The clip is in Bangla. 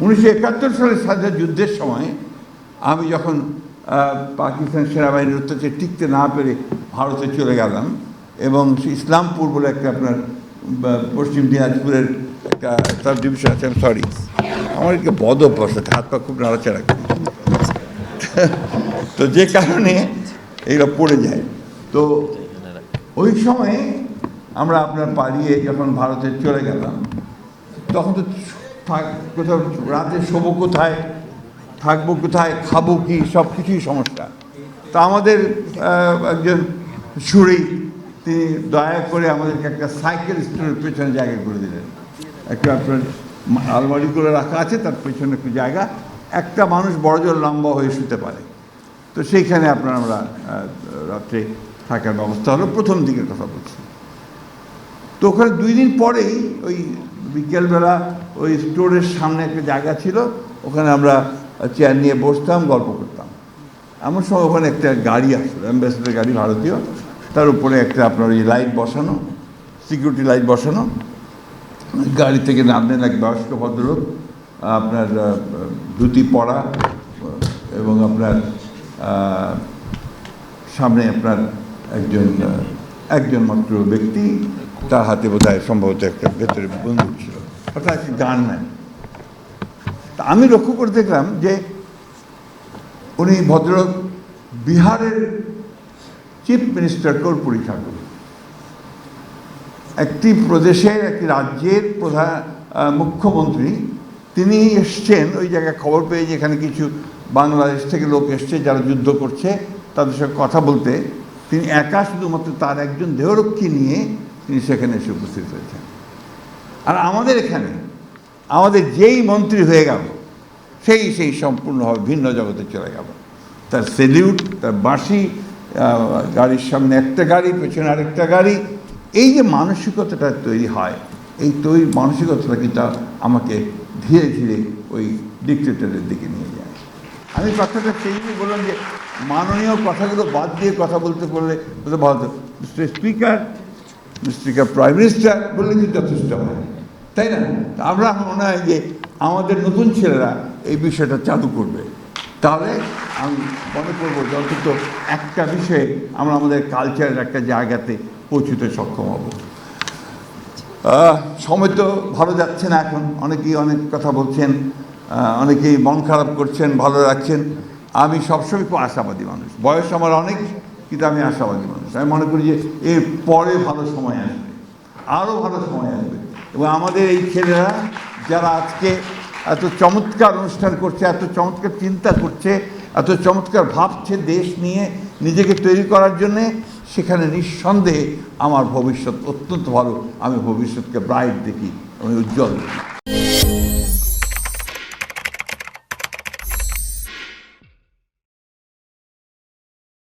1971 সালের স্বাধীনতা যুদ্ধের সময় আমি যখন পাকিস্তান সেনাবাহিনীর অত্যাচারে টিকতে না পেরে ভারতে চলে গেলাম, এবং ইসলামপুর বলে একটা আপনার পশ্চিম দিনাজপুরের একটা সাব ডিভিশন আছে, আমি সরি আমার একটা বদ অভ্যাস আছে, হাত পা খুব নাড়াচাড়া করি, তো যে কারণে এগুলো পড়ে যায়। তো ওই সময়ে আমরা আপনার পালিয়ে যখন ভারতে চলে গেলাম, তখন তো কোথাও রাতে শোবো কোথায়, থাকবো কোথায়, খাবো কি, সব কিছুই সমস্যা। তা আমাদের একজন সুরি তিনি দয়া করে আমাদেরকে একটা সাইকেল স্টোরের পেছনে জায়গা করে দিলেন। একটা আপনার আলমারি করে রাখা আছে, তার পেছনে একটু জায়গা, একটা মানুষ বড়জোর লম্বা হয়ে শুতে পারে। তো সেইখানে আপনার আমরা রাত্রে থাকার ব্যবস্থা হলো, প্রথম দিকের কথা বলছি। তো ওখানে 2 দিন পরেই ওই বিকেলবেলা ওই স্টোরের সামনে একটা জায়গা ছিল, ওখানে আমরা চেয়ার নিয়ে বসতাম, গল্প করতাম। এমন সময় ওখানে একটা গাড়ি আসলো, অ্যাম্বাসেডার গাড়ি ভারতীয়, তার উপরে একটা আপনার ওই লাইট বসানো, সিকিউরিটি লাইট বসানো। গাড়ি থেকে নামলেন এক বয়স্ক ভদ্রলোক, আপনার ধুতি পরা, এবং আপনার সামনে আপনার একজন মাত্র ব্যক্তি, তার হাতে বোধহয় সম্ভবত একটা ভেতরে বন্দুক ছিল, অর্থাৎ একটি গানম্যান। তা আমি লক্ষ্য করে দেখলাম যে উনি ভদ্রলোক বিহারের চিফ মিনিস্টার কর্পূরী ঠাকুর, একটি প্রদেশের, একটি রাজ্যের মুখ্যমন্ত্রী। তিনি এসছেন ওই জায়গায়, খবর পেয়ে যে এখানে কিছু বাংলাদেশ থেকে লোক এসছে যারা যুদ্ধ করছে, তাদের সঙ্গে কথা বলতে। তিনি একা শুধুমাত্র তার একজন দেহরক্ষী নিয়ে তিনি সেখানে এসে উপস্থিত হয়েছেন। আর আমাদের এখানে আমাদের যেই মন্ত্রী হয়ে গেল, সেই সম্পূর্ণভাবে ভিন্ন জগতে চলে গেল। তার সেলিউট, তার বাঁশি, গাড়ির সামনে একটা গাড়ি, পেছনে আরেকটা গাড়ি, এই যে মানসিকতাটা তৈরি হয়, এই মানসিকতাটা কিন্তু আমাকে ধীরে ধীরে ওই ডিক্টেটরের দিকে নিয়ে যায়। আমি কথাটা সেই জন্যই বললাম যে মাননীয় কথাগুলো বাদ দিয়ে কথা বলতে পারলে ভালো। মিস্টার স্পিকার, প্রাইম মিনিস্টার বললে কিন্তু যথেষ্ট হয়, তাই না? আমরা মনে হয় যে আমাদের নতুন ছেলেরা এই বিষয়টা চালু করবে, তাহলে আমি মনে করবো যে অন্তত একটা বিষয়ে আমরা আমাদের কালচারের একটা জায়গাতে পৌঁছতে সক্ষম হব। সময় তো ভালো যাচ্ছে না এখন, অনেকেই অনেক কথা বলছেন, অনেকেই মন খারাপ করছেন, ভালো রাখছেন। আমি সবসময় খুব আশাবাদী মানুষ, বয়স আমার অনেক, কিন্তু আমি আশাবাদী মানুষ। আমি মনে করি যে এর পরে ভালো সময় আসবে, আরও ভালো সময় আসবে, এবং আমাদের এই ছেলেরা যারা আজকে এত চমৎকার অনুষ্ঠান করছে, এত চমৎকার চিন্তা করছে, এত চমৎকার ভাবছে দেশ নিয়ে নিজেকে তৈরি করার জন্যে, সেখানে নিঃসন্দেহে আমার ভবিষ্যৎ অত্যন্ত ভালো। আমি ভবিষ্যৎকে ব্রাইট দেখি, আমি উজ্জ্বল দেখি।